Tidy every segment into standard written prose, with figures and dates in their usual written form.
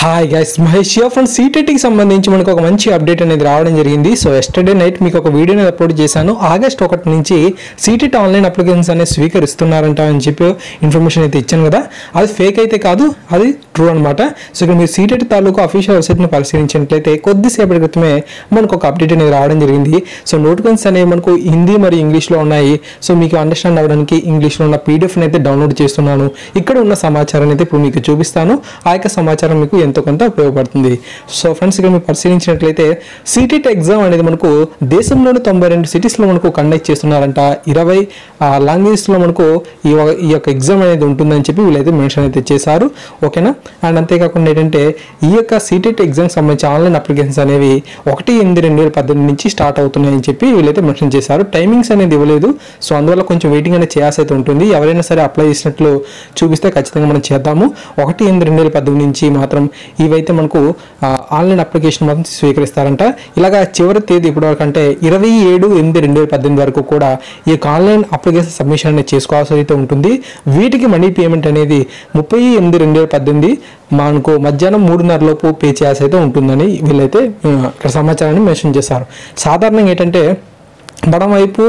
Hi guys, Mahesh from సీటెట్కి సంబంధించి మనకు ఒక మంచి అప్డేట్ అనేది రావడం జరిగింది. సో ఎస్టర్డే నైట్ మీకు ఒక వీడియోని అప్లోడ్ చేశాను. ఆగస్ట్ 1 నుంచి సీటెట్ ఆన్లైన్ అప్లికేషన్స్ అనేది స్వీకరిస్తున్నారంట అని చెప్పి ఇన్ఫర్మేషన్ అయితే ఇచ్చాను కదా. అది ఫేక్ అయితే కాదు, అది ట్రూ అనమాట. సో ఇక్కడ మీరు సీటెట్ తాలూకు అఫీషియల్ వెబ్సైట్ని పరిశీలించినట్లయితే కొద్దిసేపటి క్రితమే మనకు ఒక అప్డేట్ అనేది రావడం జరిగింది. సో నోటిఫికేషన్స్ అనేవి మనకు హిందీ మరియు ఇంగ్లీష్లో ఉన్నాయి. సో మీకు అండర్స్టాండ్ అవ్వడానికి ఇంగ్లీష్లో ఉన్న పీడిఎఫ్ని అయితే డౌన్లోడ్ చేస్తున్నాను. ఇక్కడ ఉన్న సమాచారాన్ని అయితే ఇప్పుడు మీకు చూపిస్తాను. ఆ యొక్క సమాచారం మీకు ఎంతో కొంత ఉపయోగపడుతుంది. సో ఫ్రెండ్స్, ఇక్కడ మీరు పరిశీలించినట్లయితే సీటెట్ ఎగ్జామ్ అనేది మనకు దేశంలోని 92 సిటీస్లో మనకు కండక్ట్ చేస్తున్నారంట. 20 లాంగ్వేజెస్లో మనకు ఈ యొక్క ఎగ్జామ్ అనేది ఉంటుందని చెప్పి వీళ్ళైతే మెన్షన్ అయితే చేశారు. ఓకేనా. అండ్ అంతేకాకుండా ఏంటంటే ఈ యొక్క సీటెట్ ఎగ్జామ్ సంబంధించి ఆన్లైన్ అప్లికేషన్స్ అనేవి 1/8/2018 నుంచి స్టార్ట్ అవుతున్నాయని చెప్పి వీళ్ళైతే మెన్షన్ చేశారు. టైమింగ్స్ అనేది ఇవ్వలేదు. సో అందువల్ల కొంచెం వెయిటింగ్ అనేది చేయాల్సి అయితే ఉంటుంది. ఎవరైనా సరే అప్లై చేసినట్లు చూపిస్తే ఖచ్చితంగా మనం చేద్దాము. 1/8/2018 నుంచి మాత్రం ఇవైతే మనకు ఆన్లైన్ అప్లికేషన్ మాత్రం స్వీకరిస్తారంట. ఇలాగా చివరి తేదీ ఇప్పటివరకు అంటే 27/8/2018 వరకు కూడా ఈ యొక్క ఆన్లైన్ అప్లికేషన్ సబ్మిషన్ అనేది చేసుకోవాల్సి అయితే ఉంటుంది. వీటికి మనీ పేమెంట్ అనేది 30/8/2018 మనకు మధ్యాహ్నం 3:30 లోపు పే చేయాల్సి అయితే ఉంటుందని వీళ్ళైతే ఇక్కడ సమాచారాన్ని మెన్షన్ చేశారు. సాధారణంగా ఏంటంటే బడం వైపు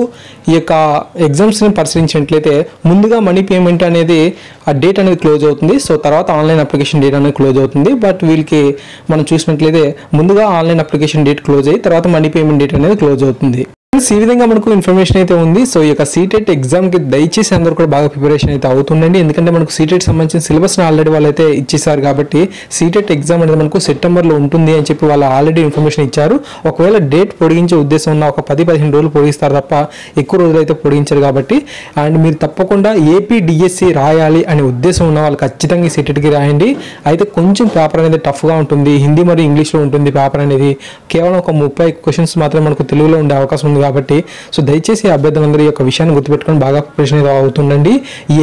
ఈ యొక్క ఎగ్జామ్స్ని పరిశీలించినట్లయితే ముందుగా మనీ పేమెంట్ అనేది ఆ డేట్ అనేది క్లోజ్ అవుతుంది. సో తర్వాత ఆన్లైన్ అప్లికేషన్ డేట్ అనేది క్లోజ్ అవుతుంది. బట్ వీళ్ళకి మనం చూసినట్లయితే ముందుగా ఆన్లైన్ అప్లికేషన్ డేట్ క్లోజ్ అయ్యి తర్వాత మనీ పేమెంట్ డేట్ అనేది క్లోజ్ అవుతుంది. ఈ విధంగా మనకు ఇన్ఫర్మేషన్ అయితే ఉంది. సో ఈ యొక్క సీటెట్ ఎగ్జామ్కి దయచేసి అందరూ కూడా బాగా ప్రిపరేషన్ అయితే అవుతుండండి. ఎందుకంటే మనకు సీటెట్ సంబంధించిన సిలబస్ని ఆల్రెడీ వాళ్ళు అయితే ఇచ్చేసారు కాబట్టి సీటెట్ ఎగ్జామ్ అనేది మనకు సెప్టెంబర్లో ఉంటుంది అని చెప్పి వాళ్ళు ఆల్రెడీ ఇన్ఫర్మేషన్ ఇచ్చారు. ఒకవేళ డేట్ పొడిగించే ఉద్దేశం ఉన్న ఒక 10-15 రోజులు పొడిగిస్తారు తప్ప ఎక్కువ రోజులు అయితే పొడిగించారు కాబట్టి. అండ్ మీరు తప్పకుండా ఏపీడిఎస్సి రాయాలి అనే ఉద్దేశం ఉన్న వాళ్ళు ఖచ్చితంగా ఈ సీటెట్కి రాయండి. అయితే కొంచెం పేపర్ అనేది టఫ్గా ఉంటుంది. హిందీ మరియు ఇంగ్లీష్లో ఉంటుంది పేపర్ అనేది. కేవలం ఒక 30 క్వశ్చన్స్ మాత్రమే మనకు తెలుగులో ఉండే అవకాశం ఉంది కాబట్టి సో దయచేసి అభ్యర్థులందరూ ఈ యొక్క విషయాన్ని గుర్తుపెట్టుకొని బాగా ప్రిపరేషన్ అయితే అవుతుండండి.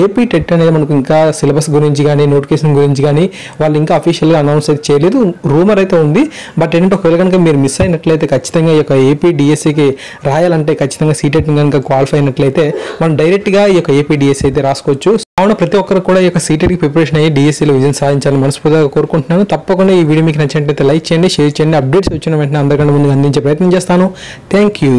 ఏపీ టెట్ అనేది మనకు ఇంకా సిలబస్ గురించి కానీ నోటిఫికేషన్ గురించి కానీ వాళ్ళు ఇంకా అఫీషియల్గా అనౌన్స్ అయితే చేయలేదు. రూమర్ అయితే ఉంది. బట్ ఏంటంటే ఒకవేళ కనుక మీరు మిస్ అయినట్లయితే ఖచ్చితంగా ఈ యొక్క ఏపీ డిఎస్సికి రాయాలంటే ఖచ్చితంగా సీటెట్ కనుక క్వాలిఫై అయినట్లయితే మనం డైరెక్ట్గా ఈ యొక్క ఏపీ డిఎస్సి అయితే రాసుకోవచ్చు. కావున ప్రతి ఒక్కరు కూడా ఈ యొక్క సీటెట్కి ప్రిపరేషన్ అయ్యి డిఎస్సిలో విజయం సాధించాలని మనస్ఫూర్తిగా కోరుకుంటున్నాను. తప్పకుండా ఈ వీడియో మీకు నచ్చినట్లయితే లైక్ చేయండి, షేర్ చేయండి. అప్డేట్స్ వచ్చిన వెంటనే అందరికన్నా ముందుగా అందించే ప్రయత్నం చేస్తాను. Thank you.